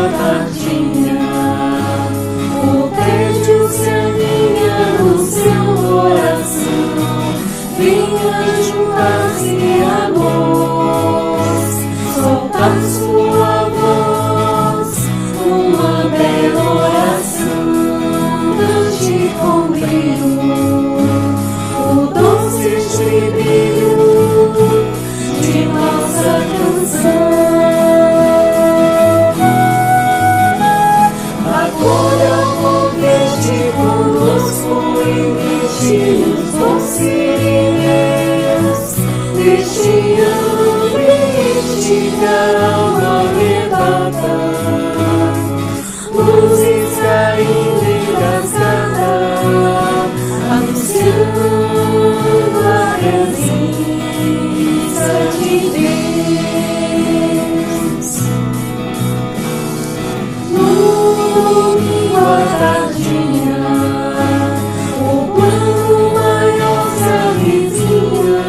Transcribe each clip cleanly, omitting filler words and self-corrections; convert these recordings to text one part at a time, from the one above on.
tardinha, o tédio se aninha no seu coração. Venha juntar-se a nós, soltar sua voz, uma bela oração. Cante com brilho o doce estribilho de nossa canção. Acolha o convite conosco e deixe os doces deste ambiente que a alma arrebata. Luzes caindo engasgada, anunciando a presença de Deus. No domingo à tardinha, o plano maior se avizinha.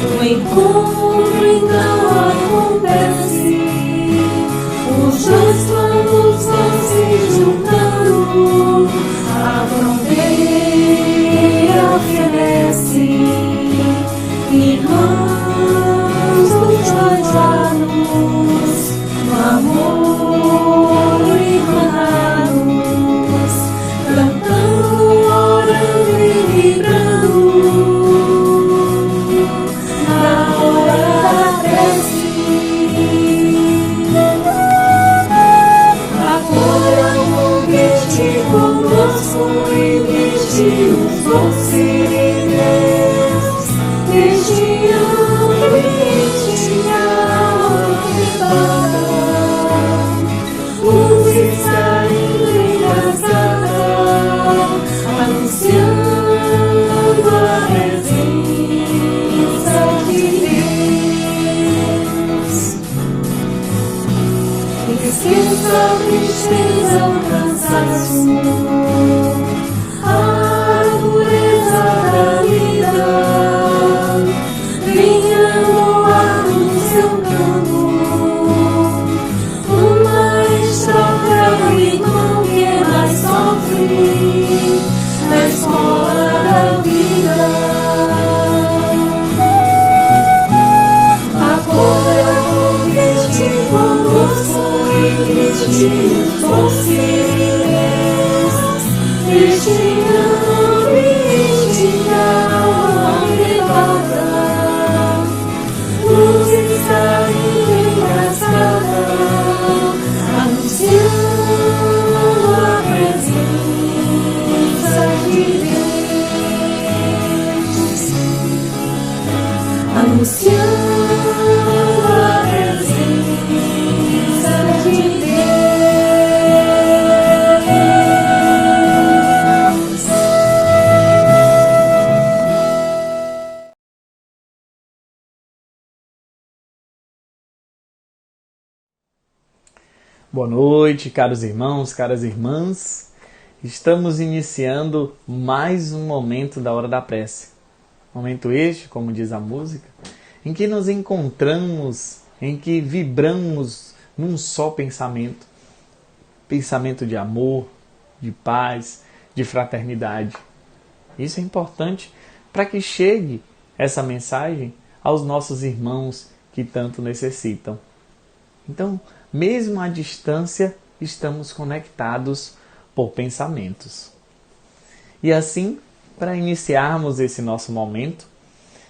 O encontro então acontece, os dois planos vão se juntando, a fronteira fenece, irmãos dos dois lados, no amor irmanados, cantando, orando e vibrando. Na hora da prece, acolha o convite conosco e deixe os doces deste ambiente que a alma arrebata. Luzes caindo engasgada, anunciando a presença de Deus. Esqueça a tristeza, o cansaço, a dureza da vida. Venha no ar do seu canto uma estrofe ao irmão que mais sofre na escola da vida. Acolha o convite conosco e deixe os doces deste ambiente que a alma arrebata. Luzes caindo engasgada, anunciando a presença de Deus. Anunciando a presença de Deus. Boa noite, caros irmãos, caras irmãs. Estamos iniciando mais um momento da Hora da Prece. Momento este, como diz a música, em que nos encontramos, em que vibramos num só pensamento. Pensamento de amor, de paz, de fraternidade. Isso é importante para que chegue essa mensagem aos nossos irmãos que tanto necessitam. Então, mesmo à distância, estamos conectados por pensamentos. E assim, para iniciarmos esse nosso momento,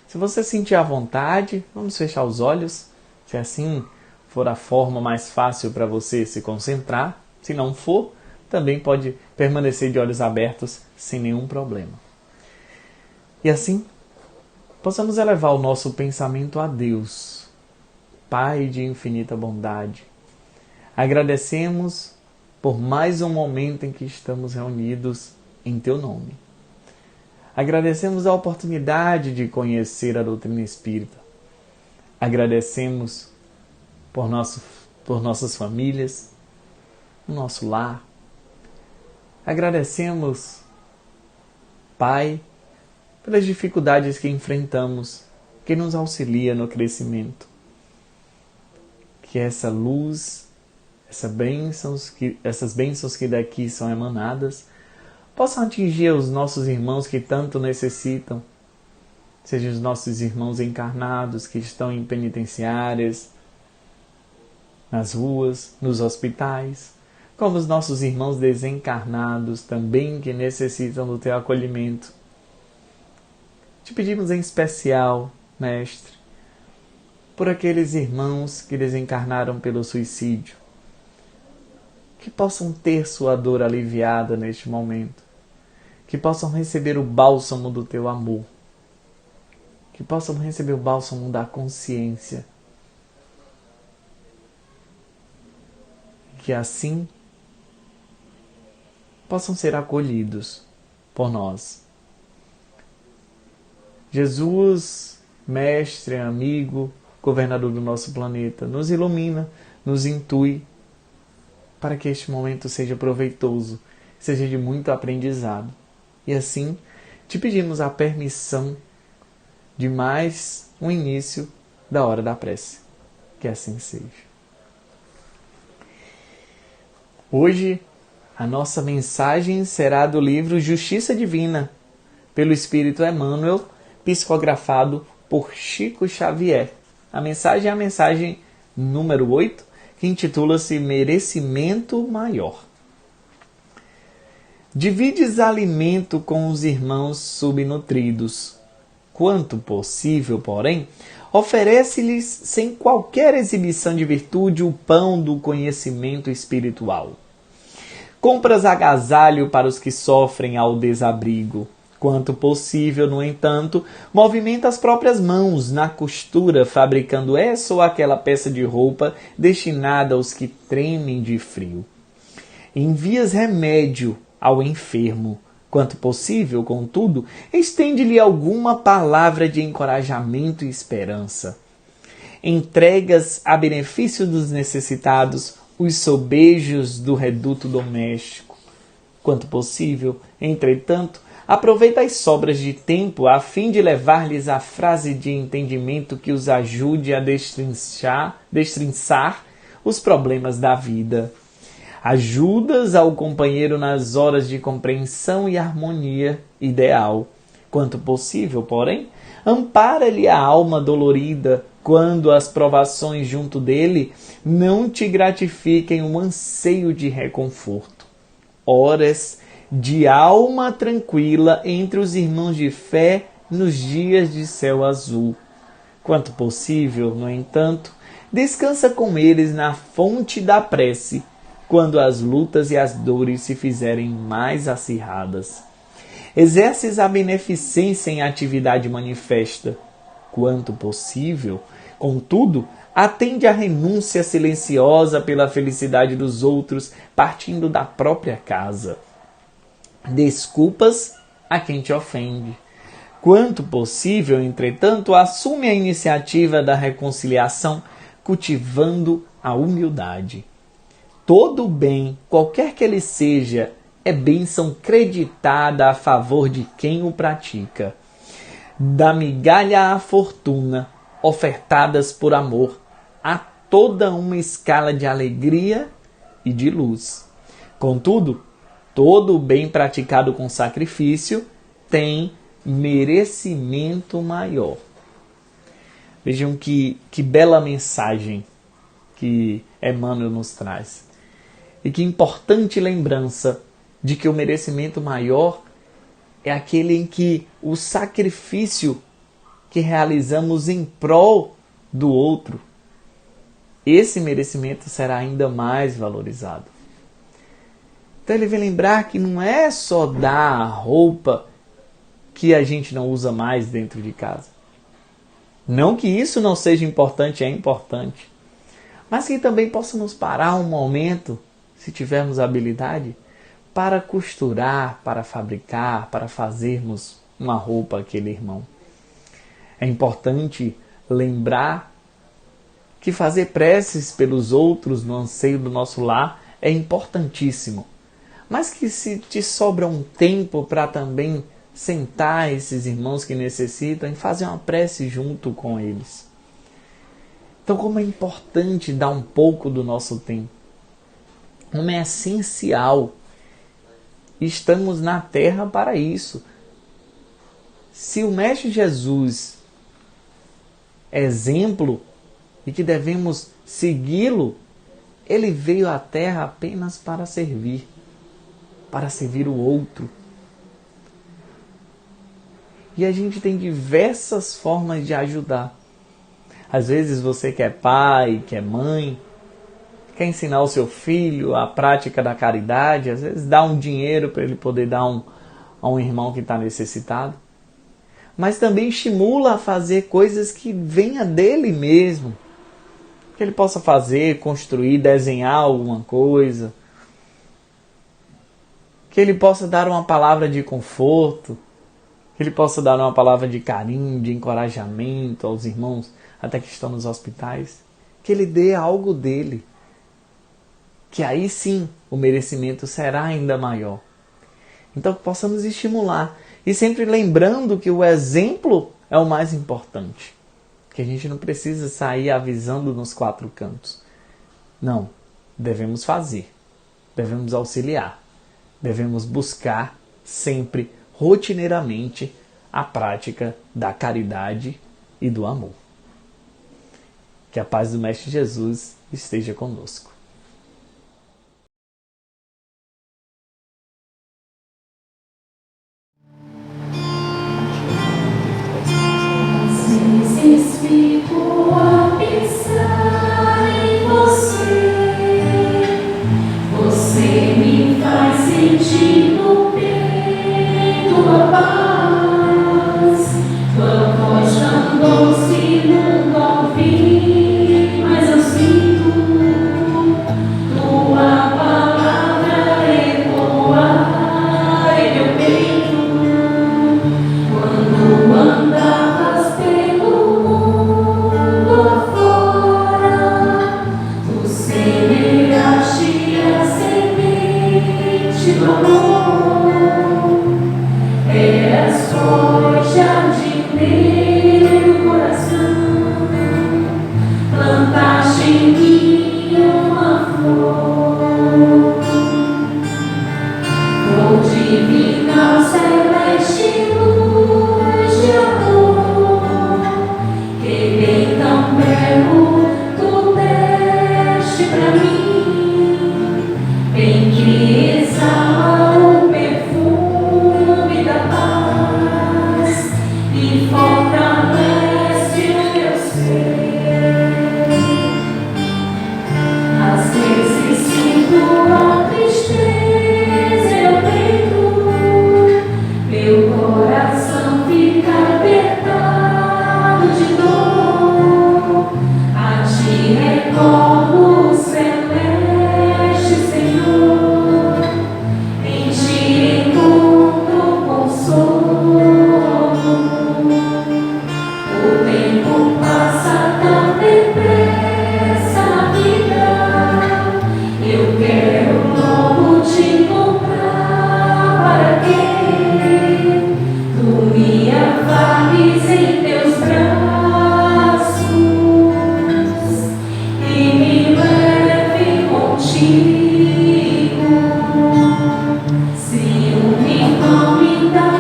se você sentir à vontade, vamos fechar os olhos. Se assim for a forma mais fácil para você se concentrar. Se não for, também pode permanecer de olhos abertos sem nenhum problema. E assim, possamos elevar o nosso pensamento a Deus, Pai de infinita bondade. Agradecemos por mais um momento em que estamos reunidos em Teu nome. Agradecemos a oportunidade de conhecer a doutrina espírita. Agradecemos por nossas famílias, o nosso lar. Agradecemos, Pai, pelas dificuldades que enfrentamos, que nos auxilia no crescimento. Que essa luz, essas bênçãos que daqui são emanadas possam atingir os nossos irmãos que tanto necessitam, sejam os nossos irmãos encarnados que estão em penitenciárias, nas ruas, nos hospitais, como os nossos irmãos desencarnados também que necessitam do teu acolhimento. Te pedimos em especial, Mestre, por aqueles irmãos que desencarnaram pelo suicídio, que possam ter sua dor aliviada neste momento, que possam receber o bálsamo do teu amor, que possam receber o bálsamo da consciência, que assim possam ser acolhidos por nós. Jesus, Mestre, amigo, governador do nosso planeta, nos ilumina, nos intui, para que este momento seja proveitoso, seja de muito aprendizado. E assim, te pedimos a permissão de mais um início da hora da prece. Que assim seja. Hoje, a nossa mensagem será do livro Justiça Divina, pelo Espírito Emmanuel, psicografado por Chico Xavier. A mensagem é a mensagem número 8, que intitula-se Merecimento Maior. Divides alimento com os irmãos subnutridos. Quanto possível, porém, oferece-lhes sem qualquer exibição de virtude o pão do conhecimento espiritual. Compras agasalho para os que sofrem ao desabrigo. Quanto possível, no entanto, movimenta as próprias mãos na costura, fabricando essa ou aquela peça de roupa destinada aos que tremem de frio. Envias remédio ao enfermo. Quanto possível, contudo, estende-lhe alguma palavra de encorajamento e esperança. Entregas a benefício dos necessitados os sobejos do reduto doméstico. Quanto possível, entretanto, aproveita as sobras de tempo a fim de levar-lhes a frase de entendimento que os ajude a destrinçar os problemas da vida. Ajudas ao companheiro nas horas de compreensão e harmonia ideal. Quanto possível, porém, ampara-lhe a alma dolorida quando as provações junto dele não te gratifiquem um anseio de reconforto. Horas de alma tranquila entre os irmãos de fé nos dias de céu azul. Quanto possível, no entanto, descansa com eles na fonte da prece, quando as lutas e as dores se fizerem mais acirradas. Exerces a beneficência em atividade manifesta. Quanto possível, contudo, atende à renúncia silenciosa pela felicidade dos outros, partindo da própria casa. Desculpas a quem te ofende. Quanto possível, entretanto, assume a iniciativa da reconciliação, cultivando a humildade. Todo bem, qualquer que ele seja, é bênção creditada a favor de quem o pratica. Da migalha à fortuna, ofertadas por amor, há toda uma escala de alegria e de luz. Contudo, todo o bem praticado com sacrifício tem merecimento maior. Vejam que bela mensagem que Emmanuel nos traz. E que importante lembrança de que o merecimento maior é aquele em que o sacrifício que realizamos em prol do outro, esse merecimento será ainda mais valorizado. Então ele vem lembrar que não é só dar a roupa que a gente não usa mais dentro de casa. Não que isso não seja importante, é importante. Mas que também possamos parar um momento, se tivermos habilidade, para costurar, para fabricar, para fazermos uma roupa àquele irmão. É importante lembrar que fazer preces pelos outros no anseio do nosso lar é importantíssimo. Mas que se te sobra um tempo para também sentar esses irmãos que necessitam e fazer uma prece junto com eles. Então, como é importante dar um pouco do nosso tempo. como é essencial. Estamos na terra para isso. Se o Mestre Jesus é exemplo e que devemos segui-lo, ele veio à terra apenas para servir o outro. E a gente tem diversas formas de ajudar. Às vezes você que é pai, que é mãe, quer ensinar o seu filho a prática da caridade, às vezes dá um dinheiro para ele poder dar a um irmão que está necessitado. Mas também estimula a fazer coisas que venha dele mesmo. Que ele possa fazer, construir, desenhar alguma coisa. Que ele possa dar uma palavra de conforto. Que ele possa dar uma palavra de carinho, de encorajamento aos irmãos, até que estão nos hospitais. Que ele dê algo dele. Que aí sim o merecimento será ainda maior. Então que possamos estimular. E sempre lembrando que o exemplo é o mais importante. Que a gente não precisa sair avisando nos 4 cantos. Não. Devemos fazer. Devemos auxiliar. Devemos buscar sempre, rotineiramente, a prática da caridade e do amor. Que a paz do Mestre Jesus esteja conosco. Às vezes fico a pensar em você. Você me faz sentir no peito a paz. Tua voz tão doce nunca ouvi, mas eu sinto tua palavra ecoar em meu peito. Quando andavas pelo mundo afora, tu semeaste a semente do amor. Eras forte, jardineiro do coração, plantaste em mim uma flor. Flor divina, celeste luz de amor, que bem tão belo tu deste pra mim, bem que exala o perfume da paz e fortalece o meu ser. Às vezes sinto a tristeza eu peito, meu coração fica apertado de dor. A ti recordo, celeste Senhor, em ti encontro consolo. O tempo passa tão depressa na vida, eu quero logo te encontrar. Para que tu me afagues em teus braços e me leve contigo. Se um irmão me dá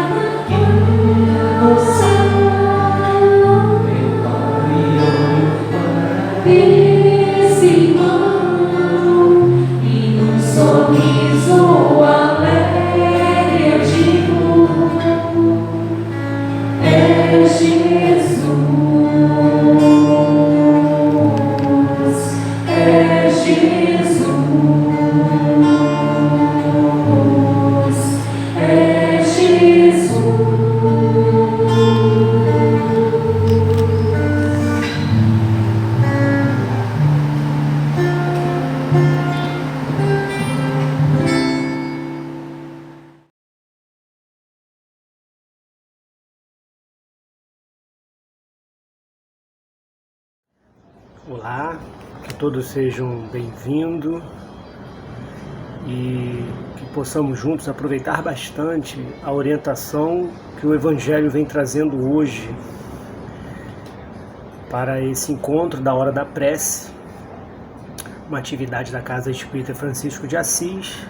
canção, esse irmão, e num sorriso alegre eu digo: é Jesus, é Jesus, é Jesus. Olá, que todos sejam bem-vindos e que possamos juntos aproveitar bastante a orientação que o Evangelho vem trazendo hoje para esse encontro da hora da prece, uma atividade da Casa Espírita Francisco de Assis,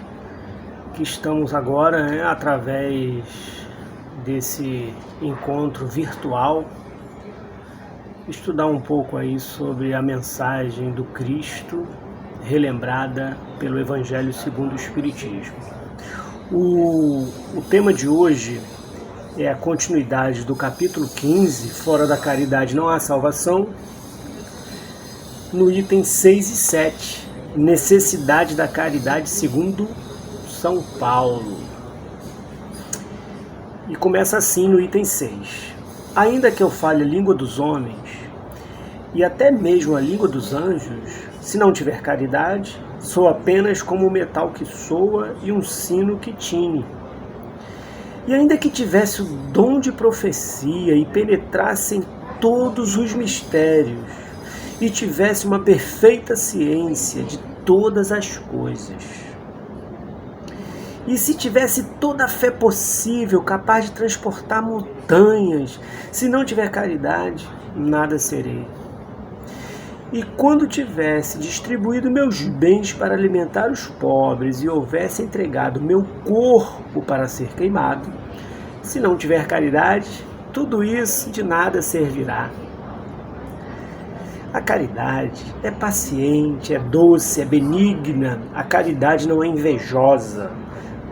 que estamos agora, né, através desse encontro virtual, estudar um pouco aí sobre a mensagem do Cristo relembrada pelo Evangelho segundo o Espiritismo. O tema de hoje é a continuidade do capítulo 15, Fora da Caridade Não Há Salvação, no item 6 e 7, Necessidade da Caridade segundo São Paulo. E começa assim no item 6. Ainda que eu fale a língua dos homens e até mesmo a língua dos anjos, se não tiver caridade, sou apenas como um metal que soa e um sino que tine. E ainda que tivesse o dom de profecia e penetrasse em todos os mistérios, e tivesse uma perfeita ciência de todas as coisas, e se tivesse toda a fé possível, capaz de transportar montanhas, se não tiver caridade, nada serei. E quando tivesse distribuído meus bens para alimentar os pobres e houvesse entregado meu corpo para ser queimado, se não tiver caridade, tudo isso de nada servirá. A caridade é paciente, é doce, é benigna. A caridade não é invejosa,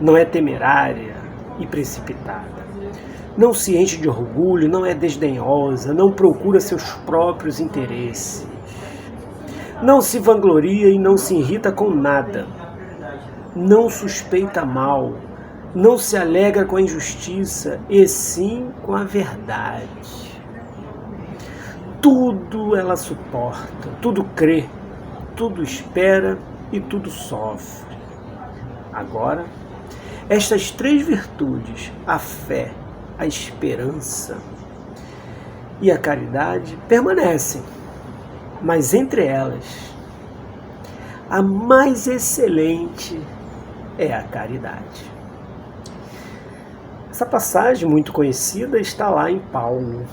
não é temerária e precipitada. Não se enche de orgulho, não é desdenhosa, não procura seus próprios interesses. Não se vangloria e não se irrita com nada. Não suspeita mal, não se alegra com a injustiça, e sim com a verdade. Tudo ela suporta, tudo crê, tudo espera e tudo sofre. Agora, estas três virtudes, a fé, a esperança e a caridade, permanecem, mas entre elas, a mais excelente é a caridade. Essa passagem muito conhecida está lá em Paulo,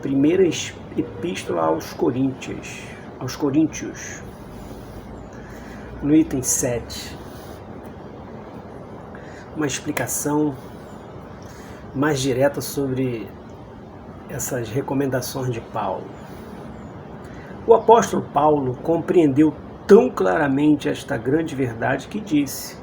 primeira Epístola aos Coríntios, no item 7. Uma explicação mais direta sobre essas recomendações de Paulo. O apóstolo Paulo compreendeu tão claramente esta grande verdade que disse: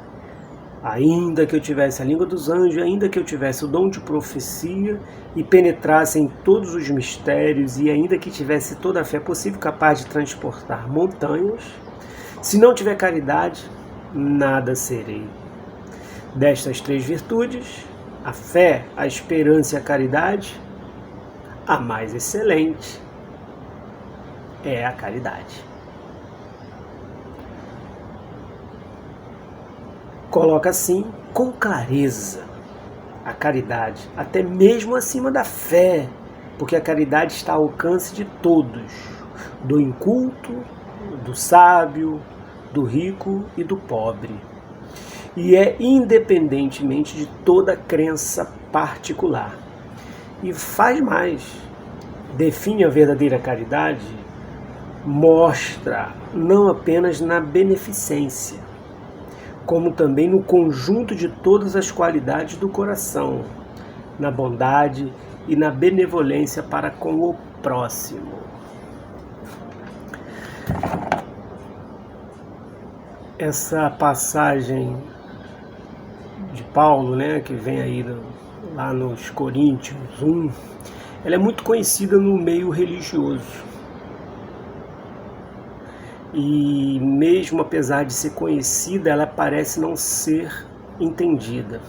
ainda que eu tivesse a língua dos anjos, ainda que eu tivesse o dom de profecia e penetrasse em todos os mistérios, e ainda que tivesse toda a fé possível capaz de transportar montanhas, se não tiver caridade, nada serei. Destas três virtudes, a fé, a esperança e a caridade, a mais excelente é a caridade. Coloca assim com clareza a caridade, até mesmo acima da fé, porque a caridade está ao alcance de todos, do inculto, do sábio, do rico e do pobre. E é independentemente de toda crença particular. E faz mais, define a verdadeira caridade, mostra não apenas na beneficência, como também no conjunto de todas as qualidades do coração, na bondade e na benevolência para com o próximo. Essa passagem de Paulo, né, que vem aí lá nos Coríntios 1, ela é muito conhecida no meio religioso. E mesmo apesar de ser conhecida, ela parece não ser entendida.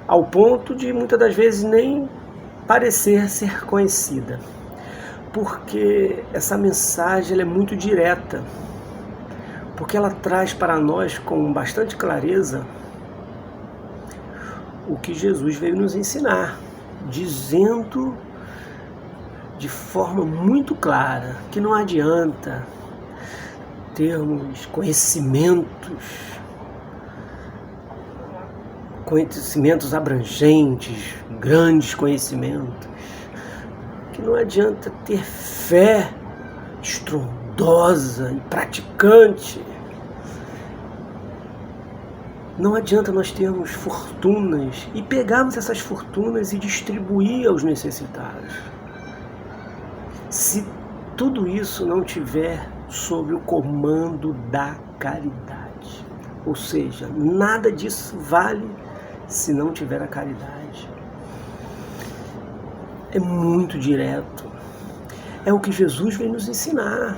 Ao ponto de muitas das vezes nem parecer ser conhecida. Porque essa mensagem ela é muito direta. Porque ela traz para nós com bastante clareza o que Jesus veio nos ensinar, dizendo de forma muito clara que não adianta termos conhecimentos abrangentes, grandes conhecimentos, que não adianta ter fé estrondosa, caridosa e praticante. Não adianta nós termos fortunas e pegarmos essas fortunas e distribuir aos necessitados, se tudo isso não tiver sob o comando da caridade. Ou seja, nada disso vale se não tiver a caridade. É muito direto. É o que Jesus vem nos ensinar.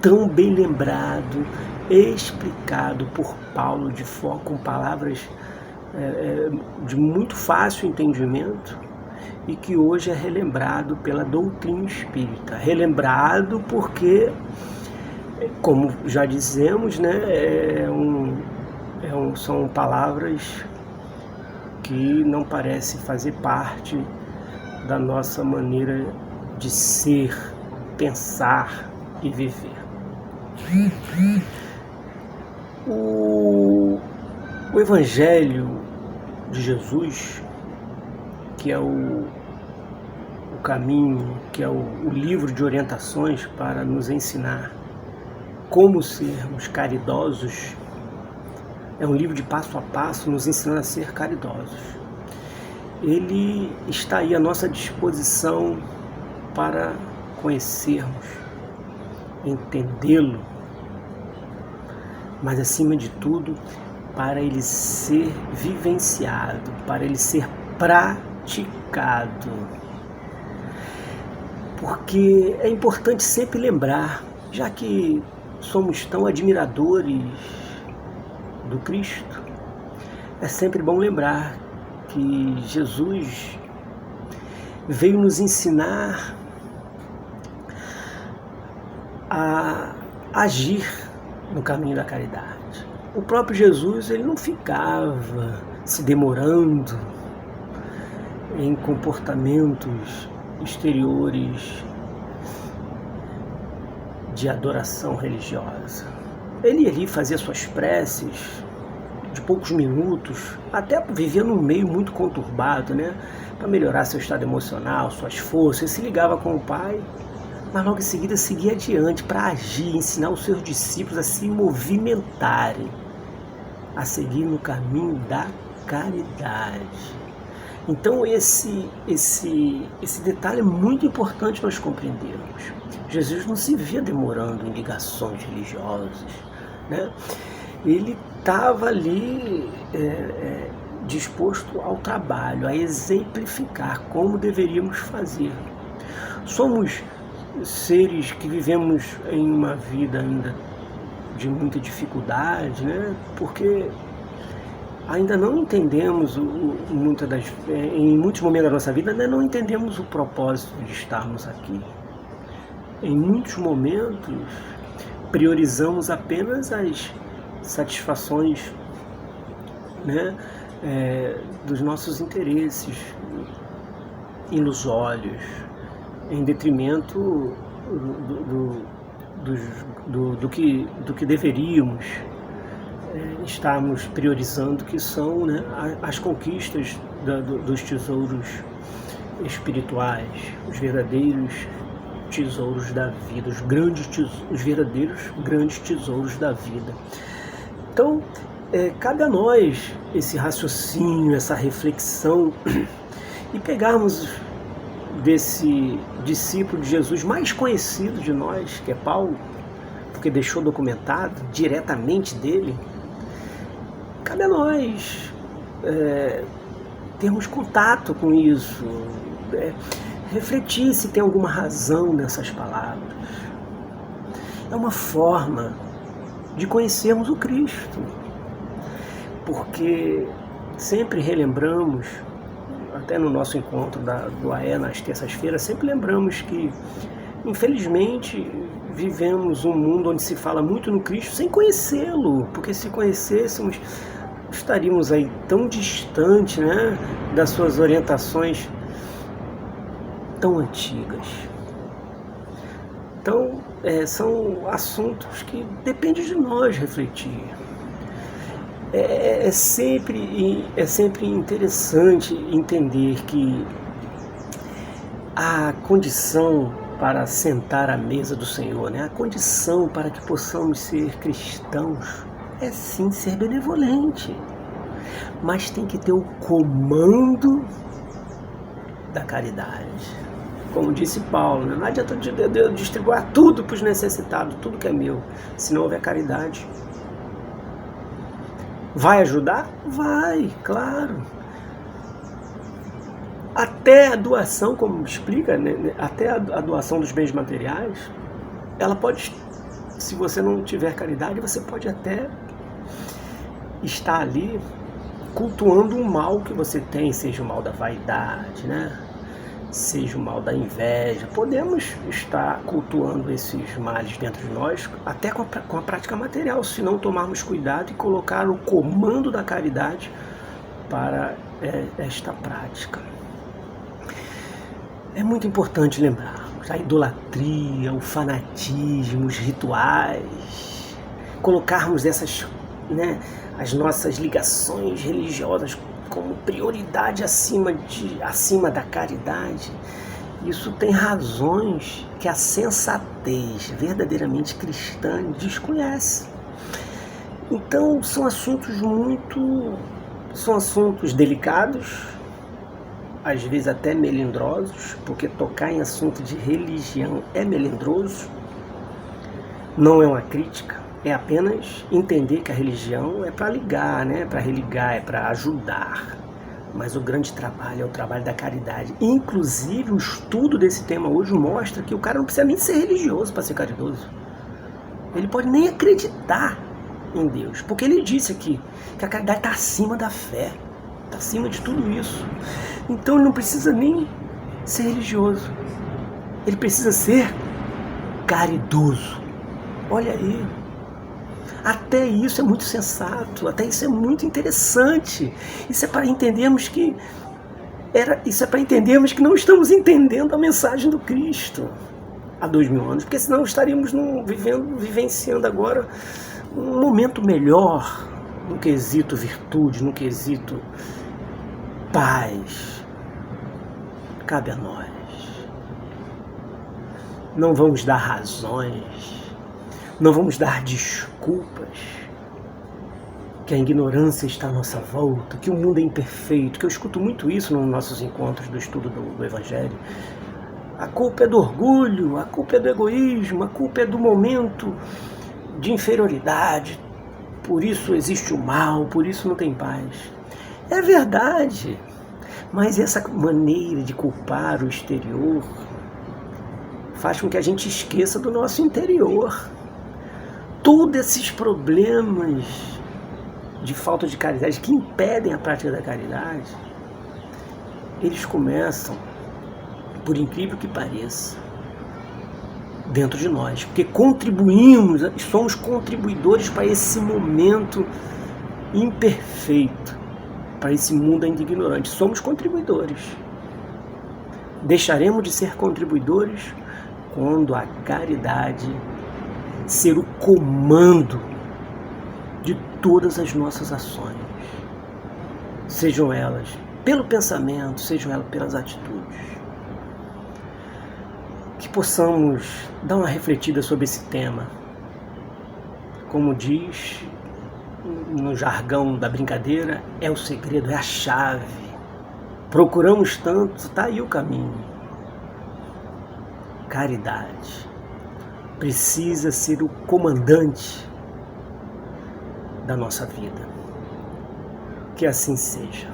Tão bem lembrado, explicado por Paulo com palavras de muito fácil entendimento e que hoje é relembrado pela doutrina espírita. Relembrado porque, como já dizemos, né, são palavras que não parecem fazer parte da nossa maneira de ser, pensar e viver. O Evangelho de Jesus, que é o caminho, que é o livro de orientações para nos ensinar como sermos caridosos, é um livro de passo a passo nos ensinando a ser caridosos. Ele está aí à nossa disposição para conhecermos, entendê-lo, mas acima de tudo, para ele ser vivenciado, para ele ser praticado. Porque é importante sempre lembrar, já que somos tão admiradores do Cristo, é sempre bom lembrar que Jesus veio nos ensinar a agir no caminho da caridade. O próprio Jesus, ele não ficava se demorando em comportamentos exteriores de adoração religiosa. Ele ia ali fazer suas preces de poucos minutos, até vivia num meio muito conturbado, né? Para melhorar seu estado emocional, suas forças. Ele se ligava com o Pai, mas logo em seguida seguia adiante para agir, ensinar os seus discípulos a se movimentarem, a seguir no caminho da caridade. Então esse detalhe é muito importante nós compreendermos. Jesus não se via demorando em ligações religiosas, né? Ele estava ali disposto ao trabalho, a exemplificar como deveríamos fazer. Somos seres que vivemos em uma vida ainda de muita dificuldade, né? Porque ainda não entendemos, em muitos momentos da nossa vida, ainda não entendemos o propósito de estarmos aqui. Em muitos momentos, priorizamos apenas as satisfações, né, dos nossos interesses ilusórios, em detrimento do que deveríamos estarmos priorizando, que são, né, as conquistas dos tesouros espirituais, os verdadeiros tesouros da vida, os verdadeiros grandes tesouros da vida. Então, cabe a nós esse raciocínio, essa reflexão e pegarmos desse discípulo de Jesus mais conhecido de nós, que é Paulo, porque deixou documentado diretamente dele. Cabe a nós termos contato com isso, refletir se tem alguma razão nessas palavras. É uma forma de conhecermos o Cristo, porque sempre relembramos, até no nosso encontro do AE nas terças-feiras, sempre lembramos que, infelizmente, vivemos um mundo onde se fala muito no Cristo sem conhecê-lo, porque se conhecêssemos, estaríamos aí tão distante, né, das suas orientações tão antigas. Então, são assuntos que dependem de nós refletir. É sempre interessante entender que a condição para sentar à mesa do Senhor, né? A condição para que possamos ser cristãos é sim ser benevolente, mas tem que ter o comando da caridade. Como disse Paulo, né? Não adianta eu distribuir tudo para os necessitados, tudo que é meu, se não houver caridade. Vai ajudar? Vai, claro. Até a doação, como explica, né? Até a doação dos bens materiais, ela pode, se você não tiver caridade, você pode até estar ali cultuando um mal que você tem, seja o mal da vaidade, né? Seja o mal da inveja. Podemos estar cultuando esses males dentro de nós, até com a prática material, se não tomarmos cuidado e colocar o comando da caridade para esta prática. É muito importante lembrarmos a idolatria, o fanatismo, os rituais, colocarmos essas, né, as nossas ligações religiosas como prioridade acima da caridade. Isso tem razões que a sensatez verdadeiramente cristã desconhece. Então são assuntos delicados, às vezes até melindrosos, porque tocar em assunto de religião é melindroso. Não é uma crítica, é apenas entender que a religião é para ligar, né? Para religar, é para ajudar. Mas o grande trabalho é o trabalho da caridade. Inclusive, o estudo desse tema hoje mostra que o cara não precisa nem ser religioso para ser caridoso. Ele pode nem acreditar em Deus, porque ele disse aqui que a caridade está acima da fé, está acima de tudo isso. Então ele não precisa nem ser religioso, ele precisa ser caridoso. Olha aí, até isso é muito sensato, até isso é muito interessante. Isso é para entendermos que não estamos entendendo a mensagem do Cristo há 2000 anos, porque senão estaríamos vivenciando agora um momento melhor no quesito virtude, no quesito paz. Cabe a nós. Não vamos dar razões, não vamos dar desculpas, que a ignorância está à nossa volta, que o mundo é imperfeito, que eu escuto muito isso nos nossos encontros do estudo do Evangelho. A culpa é do orgulho, a culpa é do egoísmo, a culpa é do momento de inferioridade, por isso existe o mal, por isso não tem paz. É verdade, mas essa maneira de culpar o exterior faz com que a gente esqueça do nosso interior. Todos esses problemas de falta de caridade que impedem a prática da caridade, eles começam, por incrível que pareça, dentro de nós, porque somos contribuidores para esse momento imperfeito, para esse mundo ainda ignorante. Somos contribuidores. Deixaremos de ser contribuidores quando a caridade ser o comando de todas as nossas ações, sejam elas pelo pensamento, sejam elas pelas atitudes. Que possamos dar uma refletida sobre esse tema. Como diz no jargão da brincadeira, é o segredo, é a chave. Procuramos tanto, está aí o caminho. Caridade precisa ser o comandante da nossa vida. Que assim seja.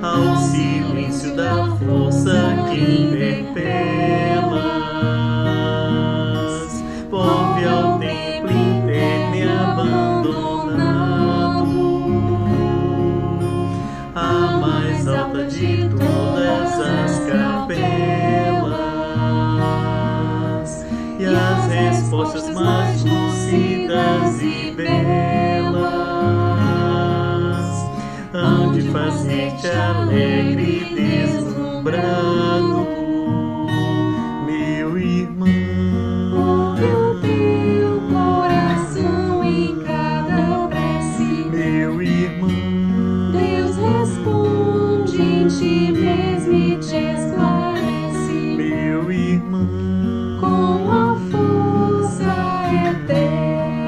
ao silêncio da força que interpelas, volve ao templo interno e abandonado, a mais alta de todas as capelas, e as respostas mais lúcidas e belas hão de fazer-te alegre e deslumbrado, meu irmão. Ouve o teu coração em cada prece, Meu irmão, Deus responde em ti mesmo e te esclarece meu irmão, com a força eterna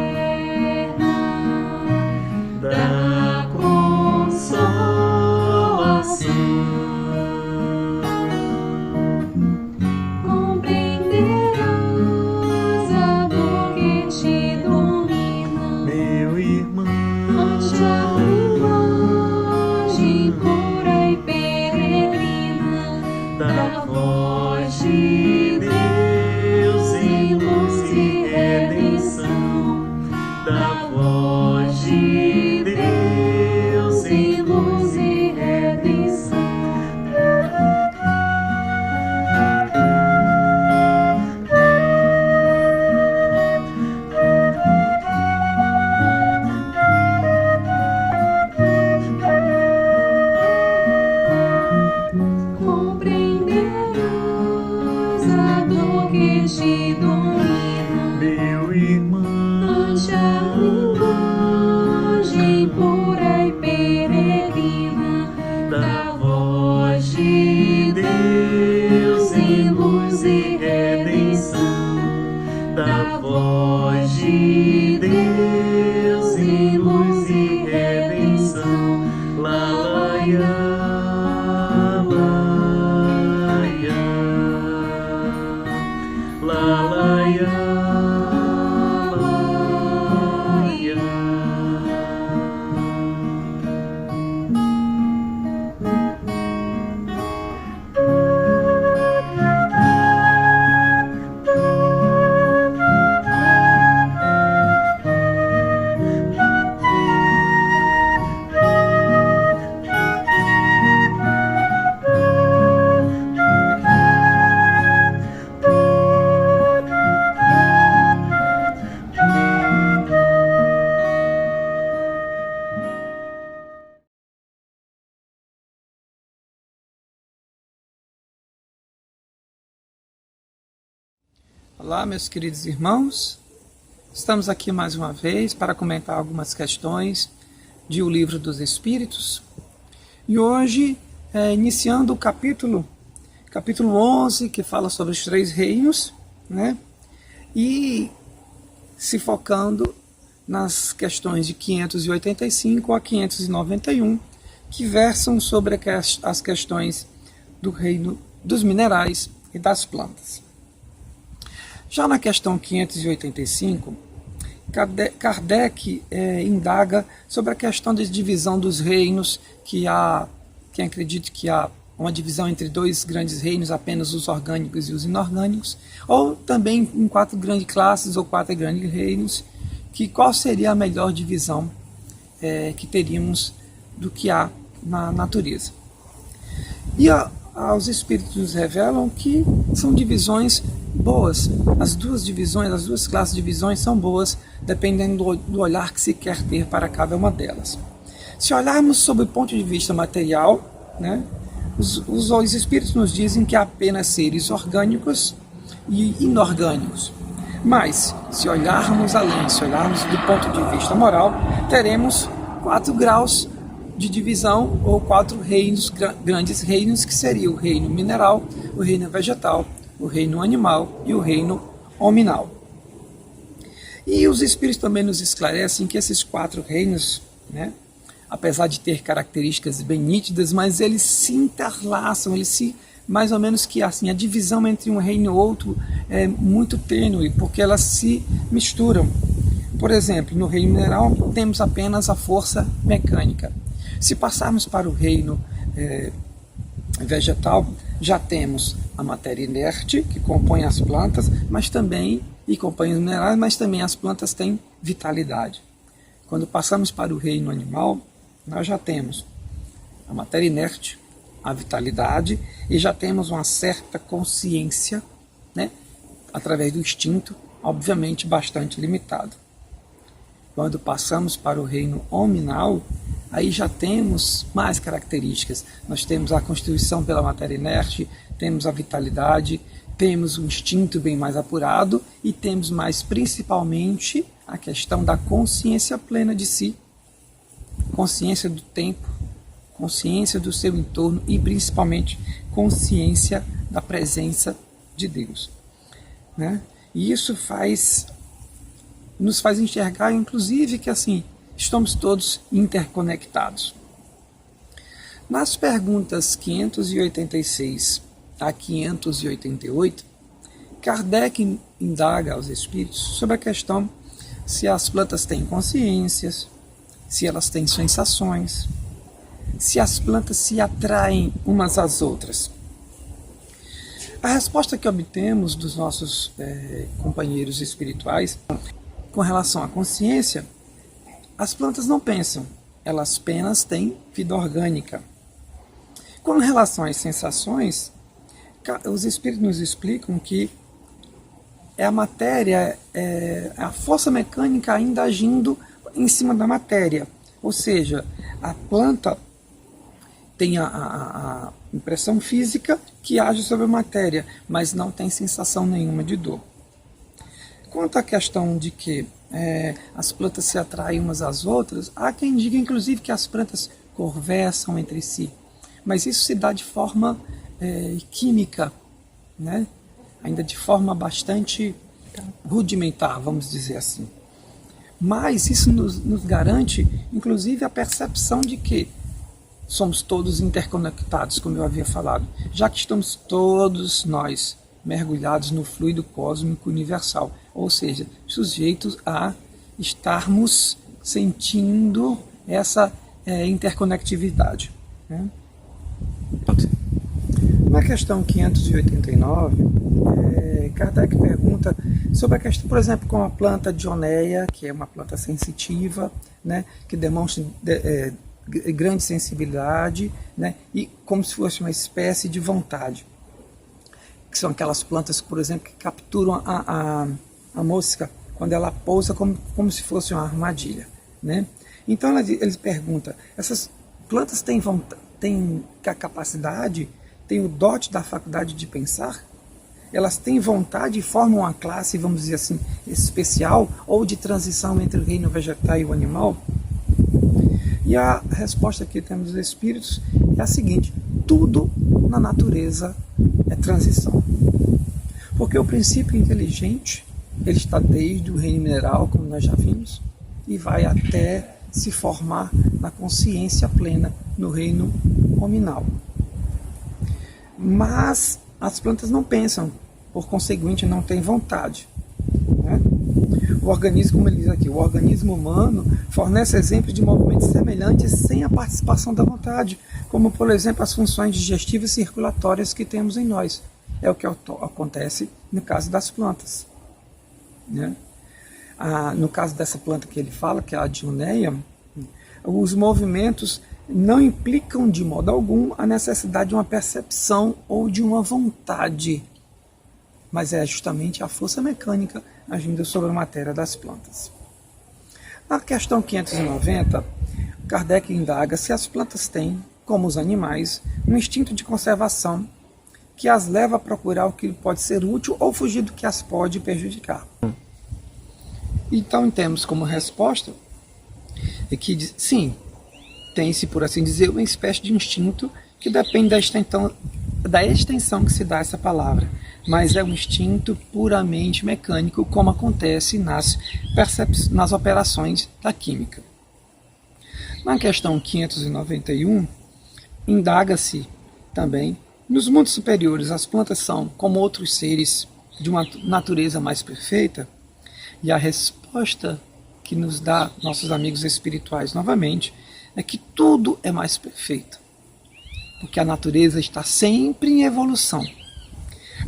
da consolação. compreenderás a dor que te domina, Meu irmão, ante a linguagem pura e peregrina da voz de Deus em luz e redenção, da voz de Deus em luz e redenção. compreenderás a dor que te domina, Meu irmão, ante a linguagem pura e peregrina da voz de Deus em luz e redenção, da voz de Deus em luz e redenção. Lá, lá, ia, lá, lá, ia, lá, ia. Olá, meus queridos irmãos, estamos aqui mais uma vez para comentar algumas questões de O Livro dos Espíritos e hoje, iniciando o capítulo 11, que fala sobre os 3 reinos, né? E se focando nas questões de 585 a 591, que versam sobre as questões do reino dos minerais e das plantas. Já na questão 585, Kardec indaga sobre a questão da divisão dos reinos, que há quem acredite que há uma divisão entre 2 grandes reinos, apenas os orgânicos e os inorgânicos, ou também em 4 grandes classes ou 4 grandes reinos, que qual seria a melhor divisão que teríamos do que há na natureza. E os Espíritos nos revelam que são divisões boas. As duas classes de divisões são boas, dependendo do olhar que se quer ter para cada uma delas. Se olharmos sob o ponto de vista material, né, os Espíritos nos dizem que há apenas seres orgânicos e inorgânicos. Mas, se olharmos além, se olharmos do ponto de vista moral, teremos 4 graus de divisão, ou 4 reinos, grandes reinos, que seria o reino mineral, o reino vegetal, o reino animal e o reino hominal. E os Espíritos também nos esclarecem que esses 4 reinos, né, apesar de ter características bem nítidas, mas eles se interlaçam, mais ou menos que assim, a divisão entre um reino e outro é muito tênue, porque elas se misturam. Por exemplo, no reino mineral temos apenas a força mecânica. Se passarmos para o reino vegetal, já temos a matéria inerte, que compõe as plantas, mas também, e compõe os minerais, mas também as plantas têm vitalidade. Quando passamos para o reino animal, nós já temos a matéria inerte, a vitalidade, e já temos uma certa consciência, né, através do instinto, obviamente bastante limitado. Quando passamos para o reino hominal, aí já temos mais características. Nós temos a constituição pela matéria inerte, temos a vitalidade, temos um instinto bem mais apurado e temos mais principalmente a questão da consciência plena de si, consciência do tempo, consciência do seu entorno e principalmente consciência da presença de Deus, né? E isso nos faz enxergar, inclusive, que assim, estamos todos interconectados. Nas perguntas 586 a 588, Kardec indaga aos espíritos sobre a questão se as plantas têm consciências, se elas têm sensações, se as plantas se atraem umas às outras. A resposta que obtemos dos nossos companheiros espirituais com relação à consciência, as plantas não pensam, elas apenas têm vida orgânica. Com relação às sensações, os espíritos nos explicam que é a matéria, a força mecânica ainda agindo em cima da matéria. Ou seja, a planta tem a impressão física que age sobre a matéria, mas não tem sensação nenhuma de dor. Quanto à questão de que as plantas se atraem umas às outras, há quem diga inclusive que as plantas conversam entre si, mas isso se dá de forma química, né? Ainda de forma bastante rudimentar, vamos dizer assim. Mas isso nos garante, inclusive, a percepção de que somos todos interconectados, como eu havia falado, já que estamos todos nós mergulhados no fluido cósmico universal, ou seja, sujeitos a estarmos sentindo essa interconectividade, né? Na questão 589, Kardec pergunta sobre a questão, por exemplo, com a planta dioneia, que é uma planta sensitiva, né, que demonstra grande sensibilidade, né, e como se fosse uma espécie de vontade. Que são aquelas plantas, por exemplo, que capturam a mosca quando ela pousa como se fosse uma armadilha, né? Então eles perguntam, essas plantas têm a capacidade, têm o dote da faculdade de pensar? Elas têm vontade e formam uma classe, vamos dizer assim, especial ou de transição entre o reino vegetal e o animal? E a resposta que temos dos espíritos é a seguinte: tudo na natureza é transição. Porque o princípio inteligente, ele está desde o reino mineral, como nós já vimos, e vai até se formar na consciência plena no reino hominal. Mas as plantas não pensam, por conseguinte não têm vontade, né? O organismo, como ele diz aqui, o organismo humano fornece exemplos de movimentos semelhantes sem a participação da vontade, como por exemplo as funções digestivas e circulatórias que temos em nós. É o que acontece no caso das plantas, né? No caso dessa planta que ele fala, que é a dioneia, os movimentos não implicam de modo algum a necessidade de uma percepção ou de uma vontade, mas é justamente a força mecânica agindo sobre a matéria das plantas. Na questão 590, Kardec indaga se as plantas têm, como os animais, um instinto de conservação que as leva a procurar o que pode ser útil ou fugir do que as pode prejudicar. Então temos como resposta que sim, tem-se, por assim dizer, uma espécie de instinto que depende da extensão que se dá a essa palavra, mas é um instinto puramente mecânico, como acontece nas operações da química. Na questão 591, indaga-se também, nos mundos superiores as plantas são, como outros seres, de uma natureza mais perfeita? E a resposta que nos dá nossos amigos espirituais novamente, é que tudo é mais perfeito, porque a natureza está sempre em evolução.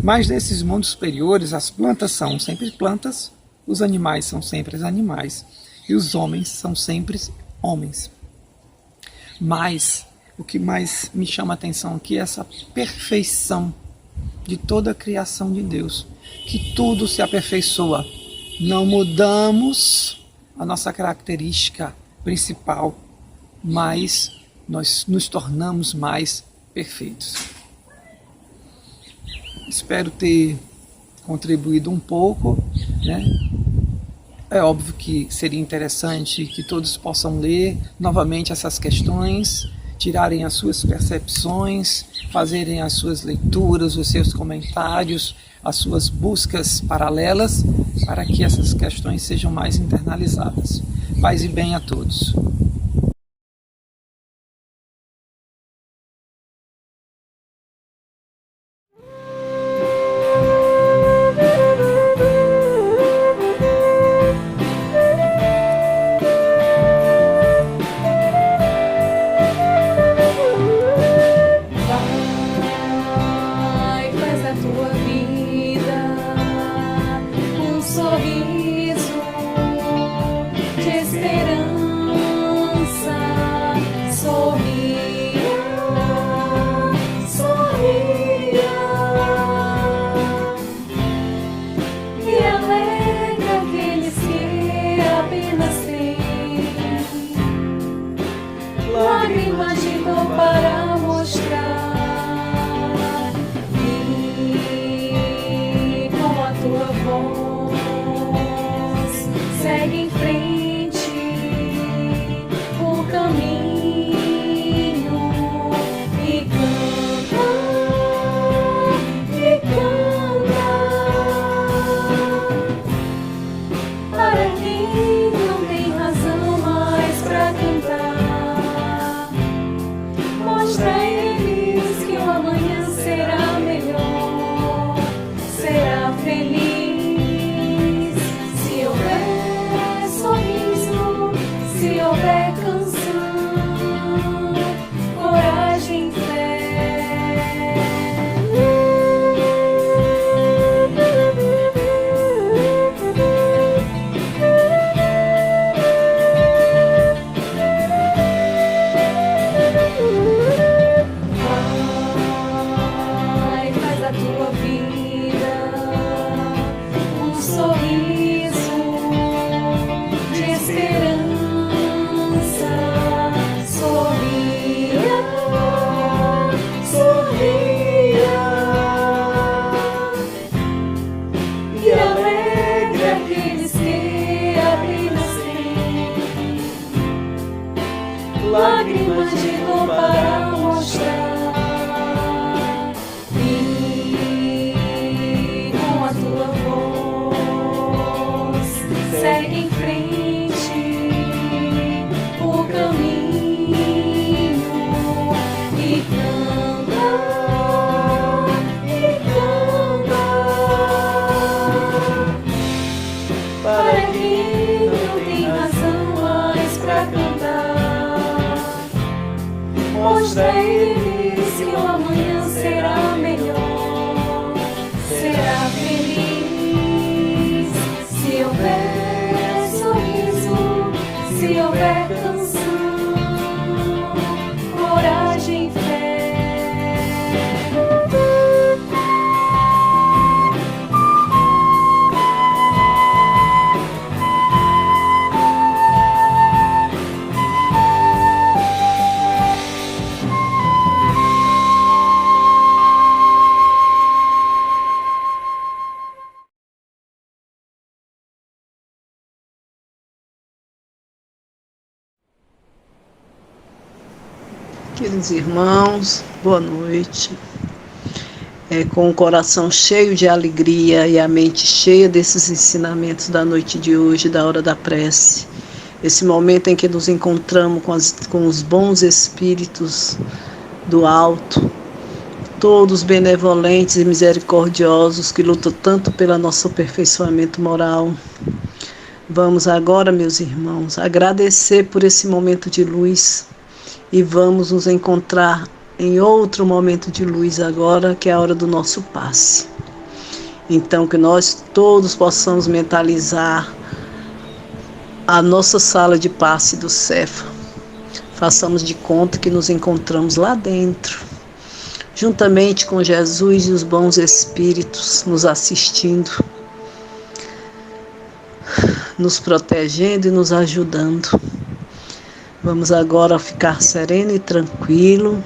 Mas nesses mundos superiores, as plantas são sempre plantas, os animais são sempre os animais, e os homens são sempre homens. Mas o que mais me chama a atenção aqui é essa perfeição de toda a criação de Deus, que tudo se aperfeiçoa. Não mudamos a nossa característica principal, mas nós nos tornamos mais perfeitos. Espero ter contribuído um pouco, né? É óbvio que seria interessante que todos possam ler novamente essas questões, tirarem as suas percepções, fazerem as suas leituras, os seus comentários, as suas buscas paralelas, para que essas questões sejam mais internalizadas. Paz e bem a todos. Vai, faz a tua vida um sorriso de esperança. Sorria, sorria e alegra aqueles que apenas têm lágrimas de dor para mostrar. E com a tua voz segue em frente o caminho e canta, para quem não tem razão mais pra cantar. Mostra a eles que o amanhã será melhor, será feliz. Se houver sorriso, se houver canção, coragem e fé. Vai, faz a tua vida um sorriso de esperança. Sorria, sorria e alegre aqueles que apenas têm lágrimas de dor para mostrar. E com a tua voz segue em frente o caminho e canta, para quem não tem razão mais pra cantar. Mostra a eles que o amanhã será melhor, será feliz. Se houver sorriso, se houver canção, coragem e fé. Queridos irmãos, boa noite. Com o coração cheio de alegria e a mente cheia desses ensinamentos da noite de hoje, da hora da prece, esse momento em que nos encontramos com os bons espíritos do alto, todos benevolentes e misericordiosos que lutam tanto pelo nosso aperfeiçoamento moral. Vamos agora, meus irmãos, agradecer por esse momento de luz e vamos nos encontrar em outro momento de luz agora, que é a hora do nosso passe. Então, que nós todos possamos mentalizar a nossa sala de passe do Cefa. Façamos de conta que nos encontramos lá dentro, juntamente com Jesus e os bons espíritos nos assistindo, nos protegendo e nos ajudando. Vamos agora ficar sereno e tranquilo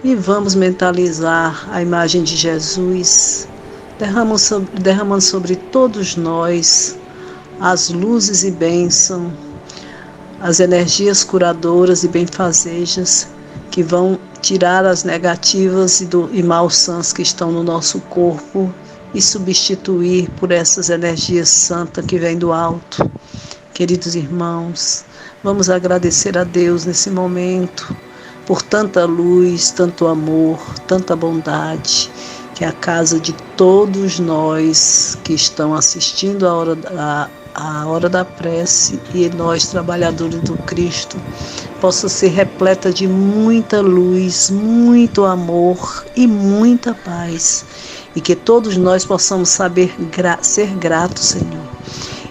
e vamos mentalizar a imagem de Jesus, derramando sobre todos nós as luzes e bênção, as energias curadoras e benfazejas que vão tirar as negativas e maus sãs que estão no nosso corpo e substituir por essas energias santas que vêm do alto. Queridos irmãos, vamos agradecer a Deus nesse momento por tanta luz, tanto amor, tanta bondade, que a casa de todos nós que estão assistindo a hora da prece e nós, trabalhadores do Cristo, possa ser repleta de muita luz, muito amor e muita paz. E que todos nós possamos saber ser gratos, Senhor.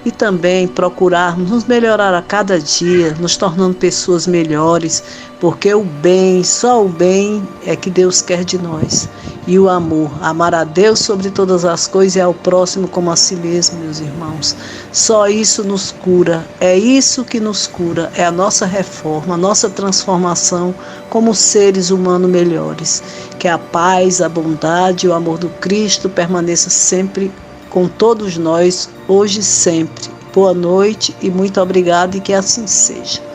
E também procurarmos nos melhorar a cada dia, nos tornando pessoas melhores, porque o bem, só o bem é que Deus quer de nós. E o amor, amar a Deus sobre todas as coisas e ao próximo como a si mesmo, meus irmãos. Só isso nos cura, é isso que nos cura, é a nossa reforma, a nossa transformação como seres humanos melhores. Que a paz, a bondade e o amor do Cristo permaneça sempre com todos nós, hoje e sempre. Boa noite e muito obrigada e que assim seja.